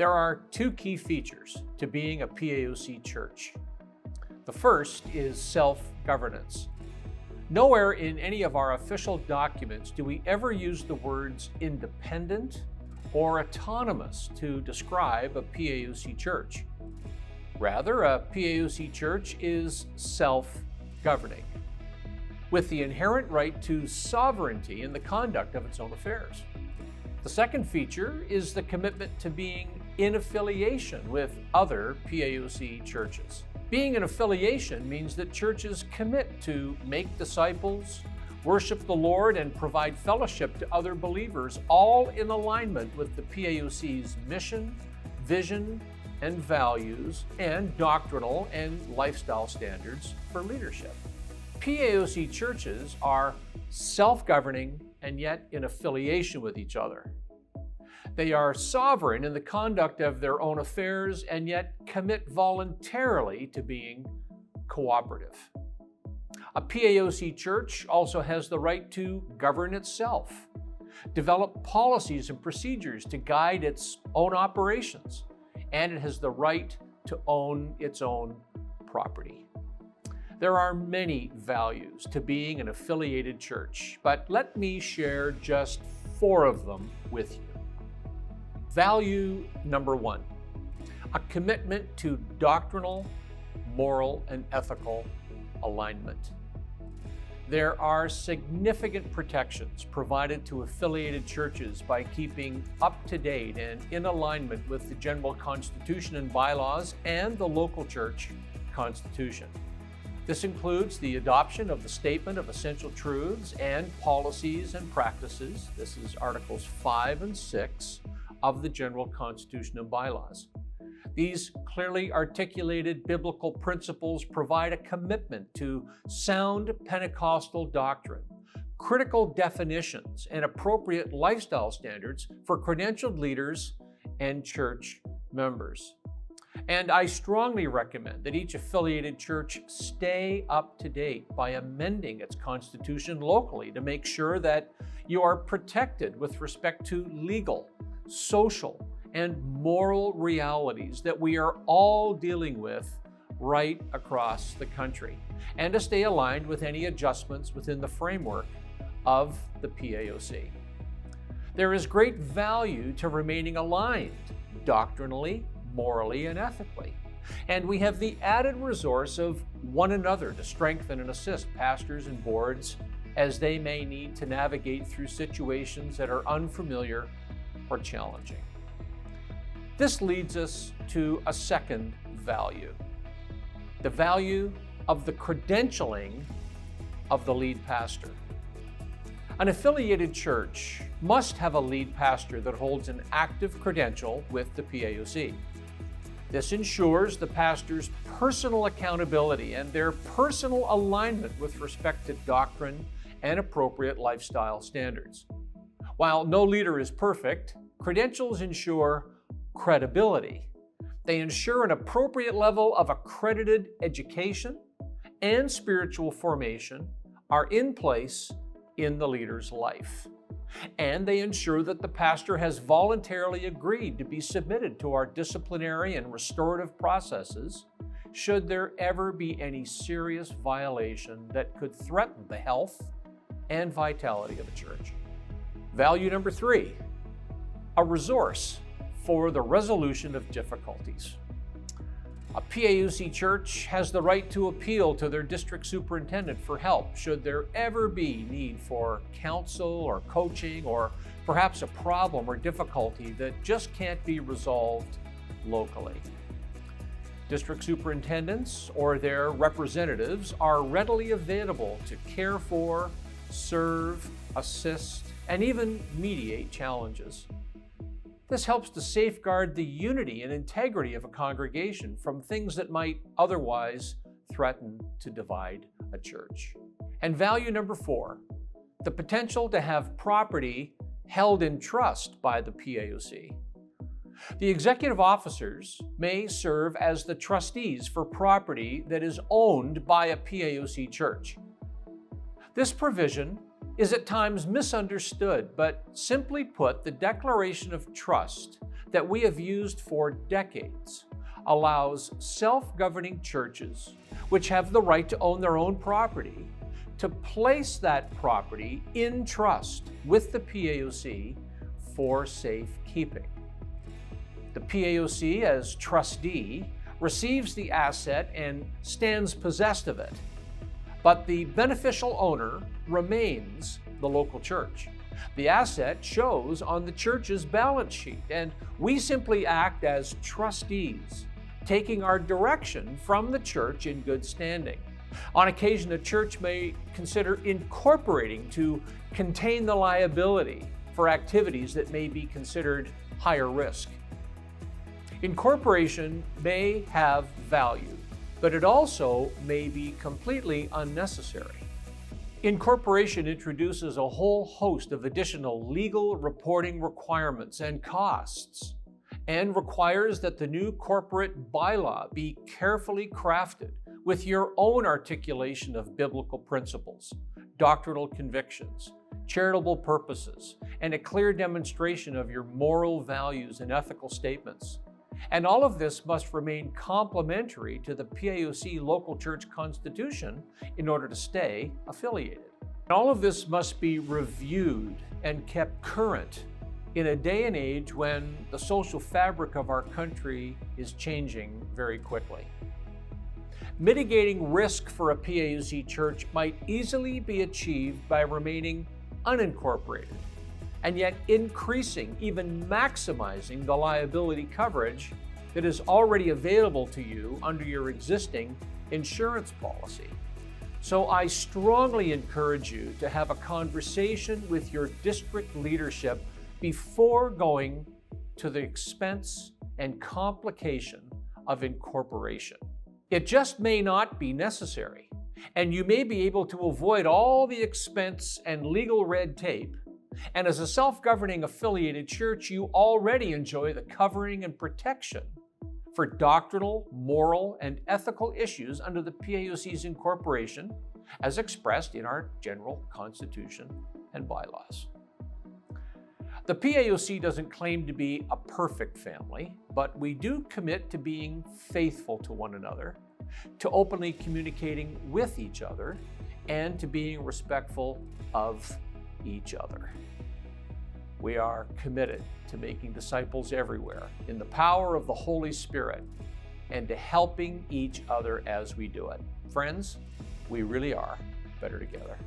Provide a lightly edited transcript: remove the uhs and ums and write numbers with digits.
There are two key features to being a PAOC church. The first is self-governance. Nowhere in any of our official documents do we ever use the words independent or autonomous to describe a PAOC church. Rather, a PAOC church is self-governing, with the inherent right to sovereignty in the conduct of its own affairs. The second feature is the commitment to being in affiliation with other PAOC churches. Being in affiliation means that churches commit to make disciples, worship the Lord, and provide fellowship to other believers, all in alignment with the PAOC's mission, vision, and values, and doctrinal and lifestyle standards for leadership. PAOC churches are self-governing and yet in affiliation with each other. They are sovereign in the conduct of their own affairs and yet commit voluntarily to being cooperative. A PAOC church also has the right to govern itself, develop policies and procedures to guide its own operations, and it has the right to own its own property. There are many values to being an affiliated church, but let me share just 4 of them with you. Value number 1, a commitment to doctrinal, moral, and ethical alignment. There are significant protections provided to affiliated churches by keeping up to date and in alignment with the general constitution and bylaws and the local church constitution. This includes the adoption of the Statement of Essential Truths and Policies and Practices. This is Articles 5 and 6 of the General Constitution and Bylaws. These clearly articulated biblical principles provide a commitment to sound Pentecostal doctrine, critical definitions, and appropriate lifestyle standards for credentialed leaders and church members. And I strongly recommend that each affiliated church stay up to date by amending its constitution locally to make sure that you are protected with respect to legal, social, and moral realities that we are all dealing with right across the country, and to stay aligned with any adjustments within the framework of the PAOC. There is great value to remaining aligned doctrinally, morally, and ethically. And we have the added resource of one another to strengthen and assist pastors and boards as they may need to navigate through situations that are unfamiliar or challenging. This leads us to a second value, the value of the credentialing of the lead pastor. An affiliated church must have a lead pastor that holds an active credential with the PAOC. This ensures the pastor's personal accountability and their personal alignment with respect to doctrine and appropriate lifestyle standards. While no leader is perfect, credentials ensure credibility. They ensure an appropriate level of accredited education and spiritual formation are in place in the leader's life. And they ensure that the pastor has voluntarily agreed to be submitted to our disciplinary and restorative processes should there ever be any serious violation that could threaten the health and vitality of a church. Value number 3, a resource for the resolution of difficulties. A PAOC church has the right to appeal to their district superintendent for help should there ever be need for counsel or coaching or perhaps a problem or difficulty that just can't be resolved locally. District superintendents or their representatives are readily available to care for, serve, assist, and even mediate challenges. This helps to safeguard the unity and integrity of a congregation from things that might otherwise threaten to divide a church. And value number 4, the potential to have property held in trust by the PAOC. The executive officers may serve as the trustees for property that is owned by a PAOC church. This provision is at times misunderstood, but simply put, the declaration of trust that we have used for decades allows self-governing churches, which have the right to own their own property, to place that property in trust with the PAOC for safekeeping. The PAOC, as trustee, receives the asset and stands possessed of it, but the beneficial owner remains the local church. The asset shows on the church's balance sheet, and we simply act as trustees, taking our direction from the church in good standing. On occasion, a church may consider incorporating to contain the liability for activities that may be considered higher risk. Incorporation may have value, but it also may be completely unnecessary. Incorporation introduces a whole host of additional legal reporting requirements and costs, and requires that the new corporate bylaw be carefully crafted with your own articulation of biblical principles, doctrinal convictions, charitable purposes, and a clear demonstration of your moral values and ethical statements. And all of this must remain complementary to the PAOC local church constitution in order to stay affiliated. And all of this must be reviewed and kept current in a day and age when the social fabric of our country is changing very quickly. Mitigating risk for a PAOC church might easily be achieved by remaining unincorporated, and yet increasing, even maximizing the liability coverage that is already available to you under your existing insurance policy. So I strongly encourage you to have a conversation with your district leadership before going to the expense and complication of incorporation. It just may not be necessary, and you may be able to avoid all the expense and legal red tape. And as a self-governing affiliated church, you already enjoy the covering and protection for doctrinal, moral, and ethical issues under the PAOC's incorporation, as expressed in our general constitution and bylaws. The PAOC doesn't claim to be a perfect family, but we do commit to being faithful to one another, to openly communicating with each other, and to being respectful of each other. We are committed to making disciples everywhere in the power of the Holy Spirit and to helping each other as we do it. Friends, we really are better together.